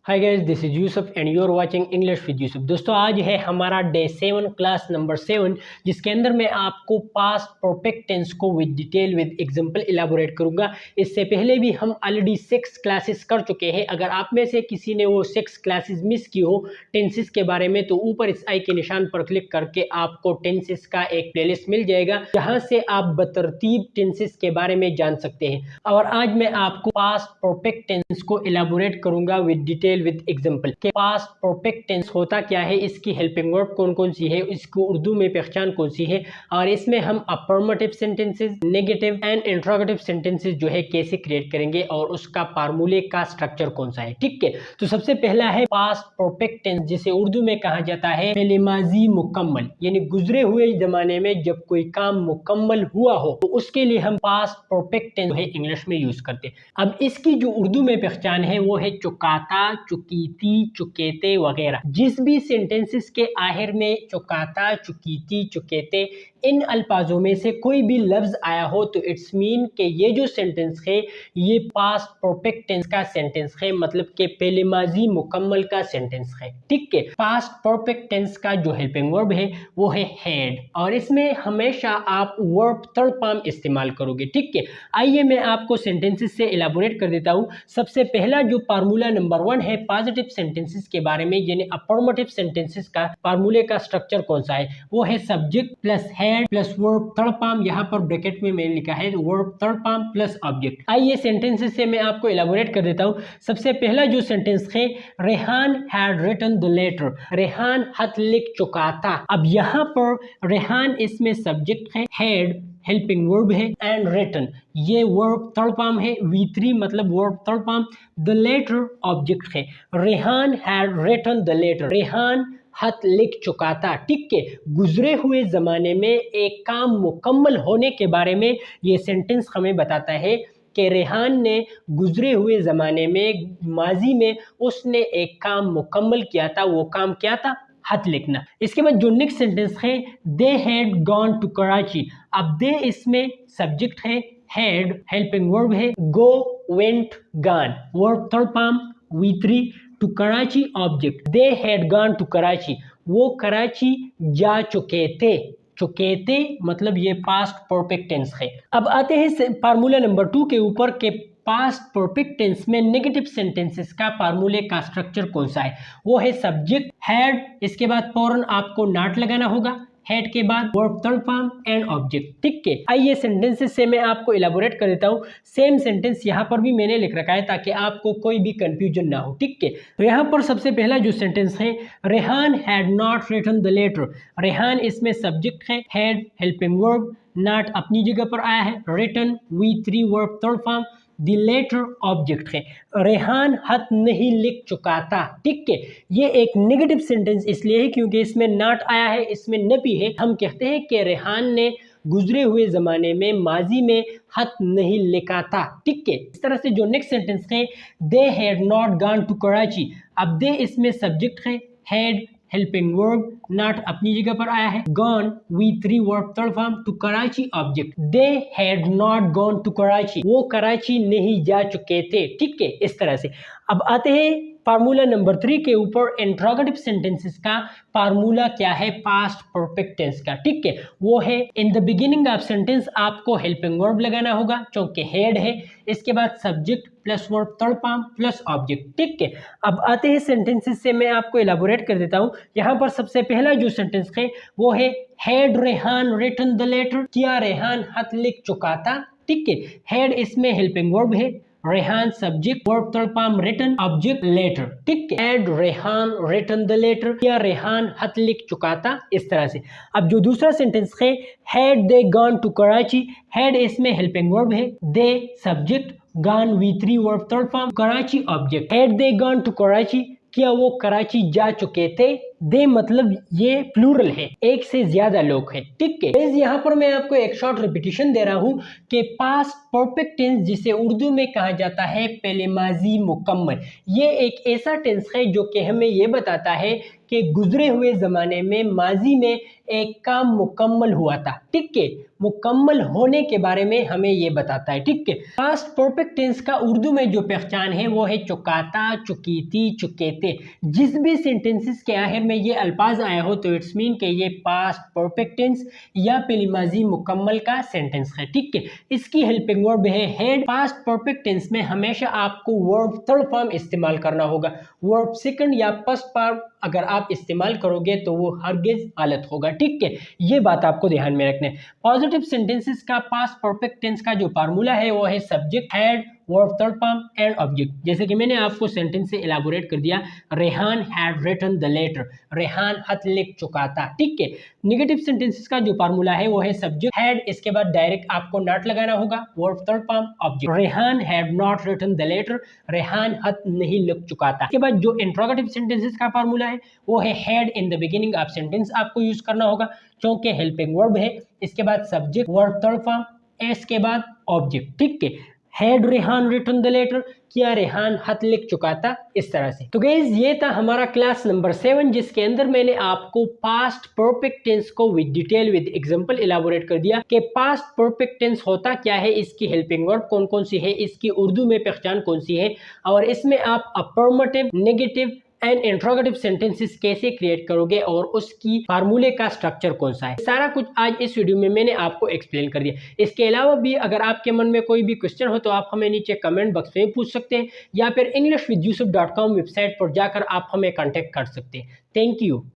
Hi guys, this is Yusuf and you are watching English with Yusuf. दोस्तों, आज है हमारा डे 7 क्लास नंबर 7, जिसके अंदर मैं आपको पास्ट परफेक्ट टेंस को with detail with example elaborate करूंगा। इससे पहले भी हम ऑलरेडी 6 क्लासेस कर चुके हैं। अगर आप में से किसी ने वो 6 क्लासेस मिस की हो टेंसेस के बारे में, तो ऊपर इस आई के निशान पर क्लिक करके आपको टेंसेस का एक प्लेलिस्ट मिल जाएगा, जहां से आप बतरतीब टेंसेस के बारे में जान सकते हैं। और आज मैं आपको पास्ट परफेक्ट टेंस को इलाबोरेट करूंगा विद डिटेल विद एग्जांपल के पास्ट परफेक्ट टेंस होता क्या है, इसकी हेल्पिंग वर्ब कौन कौन सी है, इसको उर्दू में पहचान कौन सी है, और इसमें हम affirmative sentences, negative and interrogative sentences जो है कैसे क्रिएट करेंगे और उसका फार्मूले का स्ट्रक्चर कौन सा है। ठीक है, तो सबसे पहला है पास्ट परफेक्ट टेंस, जिसे उर्दू में कहा जाता है फेले माजी मुकम्मल, यानी गुजरे हुए जमाने में जब कोई काम मुकम्मल हुआ हो तो उसके लिए हम पास्ट परफेक्ट टेंस है इंग्लिश में यूज करते हैं। अब इसकी जो उर्दू में पहचान है वो है चुकाता, चुकीती, चुकेते वगैरह। जिस भी सेंटेंसेस के आखिर में चुकाता, चुकीती, चुकेते इन अल्फाजों में से कोई भी लफ्ज आया हो तो इट्स मीन कि ये जो सेंटेंस है ये पास्ट परफेक्ट टेंस का सेंटेंस है, मतलब कि पहले माजी मुकम्मल का सेंटेंस है। ठीक है, पास्ट परफेक्ट टेंस का जो हेल्पिंग वर्ब है वो है हैड, और इसमें हमेशा आप वर्ब थर्ड फॉर्म इस्तेमाल करोगे। ठीक है, आइए मैं आपको सेंटेंसेस से इलाबोरेट कर देता हूँ। सबसे पहला जो फार्मूला नंबर 1 है पॉजिटिव सेंटेंसेस के बारे में, यानी अफर्मेटिव सेंटेंसेस का फार्मूले का स्ट्रक्चर कौन सा है, वो है subject plus had plus verb third form, यहाँ पर ब्रैकेट में मैंने लिखा है verb third form plus object. आइए सेंटेंसेस से मैं आपको इलाबोरेट कर देता हूँ। सबसे पहला जो सेंटेंस है, Rehan had written the letter, Rehan खत लिख चुका था। अब यहाँ पर रेहान इसमें सब्जेक्ट है, हैड हेल्पिंग वर्ब है, एंड रिटन ये वर्ब थर्ड फॉर्म है, V3 मतलब verb third form, the letter object है। Rehan had written the letter, Rehan खत लिख चुका था। ठीक है, गुजरे हुए जमाने में एक काम मुकम्मल होने के बारे में ये सेंटेंस हमें बताता है कि रेहान ने गुजरे हुए ज़माने में, माजी में उसने एक काम मुकम्मल किया था। वो काम क्या था? खत लिखना। इसके बाद जो नेक्स्ट सेंटेंस है, they had gone to Karachi. अब दे इसमें सब्जेक्ट है, हैड हेल्पिंग वर्ब है, go, went, gone verb third form, V3, to Karachi object. They had gone to Karachi, वो कराची जा चुके थे। चुके थे मतलब ये पास्ट परफेक्ट टेंस है। अब आते हैं फार्मूला नंबर 2 के ऊपर के पास्ट परफेक्ट टेंस में नेगेटिव सेंटेंसेस का फार्मूले का स्ट्रक्चर कौन सा है, वो है सब्जेक्ट हैड, इसके बाद फौरन आपको नॉट लगाना होगा, हेड के बाद verb third form and object. ठीक है, आइए सेंटेंसेस से मैं आपको इलाबोरेट कर देता हूँ। सेम सेंटेंस यहाँ पर भी मैंने लिख रखा है ताकि आपको कोई भी कंफ्यूजन ना हो। ठीक है, तो यहाँ पर सबसे पहला जो सेंटेंस है, Rehan had not written the letter. Rehan इसमें सब्जेक्ट है, हैड हेल्पिंग वर्ब, नॉट अपनी जगह पर आया है, written V3 verb third form, the letter object है। रेहान खत नहीं लिख चुका था। ठीक है, ये एक नेगेटिव सेंटेंस इसलिए है क्योंकि इसमें नॉट आया है, इसमें नफी है। हम कहते हैं कि रेहान ने गुजरे हुए जमाने में, माजी में खत नहीं लिखा था। ठीक है, इस तरह से जो नेक्स्ट सेंटेंस है, they had not gone to Karachi. अब दे इसमें सब्जेक्ट है, हैड हेल्पिंग वर्ब, नॉट अपनी जगह पर आया है, gone V3 verb third form, to Karachi object. They had not gone to Karachi, वो कराची नहीं जा चुके थे। ठीक है, इस तरह से। अब आते हैं फार्मूला नंबर 3 के ऊपर, इंट्रोगेटिव सेंटेंसेस का फार्मूला क्या है पास्ट परफेक्ट टेंस का। ठीक है, वो है in the beginning of sentence आपको हेल्पिंग वर्ब लगाना होगा, क्योंकि हेड है, इसके बाद subject plus verb third form plus object. ठीक है, अब आते हैं सेंटेंसेस से मैं आपको इलाबोरेट कर देता हूँ। यहाँ पर सबसे पहला जो सेंटेंस है वो है, had Rehan written the letter, क्या रेहान खत लिख चुका था। ठीक है, हैड इसमें हेल्पिंग वर्ब है, Rehan subject verb third form, written object letter. ठीक है, had Rehan written the letter, क्या रेहान खत लिख चुका था। इस तरह से। अब जो दूसरा सेंटेंस है, had they gone to Karachi, had इसमें हेल्पिंग वर्ब है, they subject, gone V3 verb third form, Karachi object. Had they gone to Karachi, क्या वो कराची जा चुके थे। दे मतलब ये प्लूरल है, एक से ज्यादा लोग हैं, ठीक है। यहाँ पर मैं आपको एक शॉर्ट रिपीटिशन दे रहा हूँ कि पास्ट परफेक्ट टेंस जिसे उर्दू में कहा जाता है पेले माजी मुकम्मल, ये एक ऐसा टेंस है जो कि हमें ये बताता है कि गुजरे हुए ज़माने में माजी में एक काम मुकम्मल हुआ था, ठीक है। मुकम्मल होने के बारे में हमें ये बताता है, ठीक है। पास्ट परफेक्ट टेंस का उर्दू में जो पहचान है वो है चुकाता, चुकीती, चुकेते। जिस भी सेंटेंसेस के आखिर में ये अल्फाज आया हो तो इट्स मीन कि ये पास्ट परफेक्ट टेंस या पेली माजी मुकम्मल का सेंटेंस है, ठीक है। इसकी हेल्पिंग वर्ब है हैड। पास्ट परफेक्ट टेंस में हमेशा आपको वर्ब थर्ड फॉर्म इस्तेमाल करना होगा। वर्ब सेकंड या फर्स्ट फॉर्म अगर आप इस्तेमाल करोगे तो वो हरगिज गलत होगा, ठीक है। ये बात आपको ध्यान में रखना है। पॉजिटिव सेंटेंसेस का पास्ट परफेक्ट टेंस का जो फार्मूला है वो है subject, had, verb third form and object. जैसे कि मैंने आपको सेंटेंस से इलाबोरेट कर दिया, Rehan had written the letter, Rehan खत लिख चुका था, ठीक है। नेगेटिव सेंटेंसेस का जो फार्मूला है वो है सब्जेक्ट, हैड, इसके बाद डायरेक्ट आपको नॉट लगाना होगा, verb third form, object. Rehan had not written the letter, Rehan खत नहीं लिख चुका था। इसके बाद जो इंट्रोगेटिव सेंटेंसेस का फार्मूला है वो है had in the beginning of sentence आपको यूज करना होगा, क्योंकि हेल्पिंग वर्ब है। इसके बाद सब्जेक्ट, वर्ब थर्ड फॉर्म, इसके बाद ऑब्जेक्ट, ठीक है। Had Rehan written the letter, क्या रेहान खत लिख चुका था, इस तरह से। तो गाइस ये था हमारा क्लास नंबर 7 जिसके अंदर मैंने आपको पास्ट परफेक्ट टेंस को with detail with example elaborate कर दिया कि पास्ट परफेक्ट टेंस होता क्या है, इसकी हेल्पिंग वर्ब कौन कौन सी है, इसकी उर्दू में पहचान कौन सी है, और इसमें आप affirmative, negative and interrogative sentences कैसे क्रिएट करोगे और उसकी फार्मूले का स्ट्रक्चर कौन सा है, सारा कुछ आज इस वीडियो में मैंने आपको एक्सप्लेन कर दिया। इसके अलावा भी अगर आपके मन में कोई भी क्वेश्चन हो तो आप हमें नीचे कमेंट बॉक्स में पूछ सकते हैं या फिर englishwithyusuf.com वेबसाइट पर जाकर आप हमें कांटेक्ट कर सकते हैं। Thank you.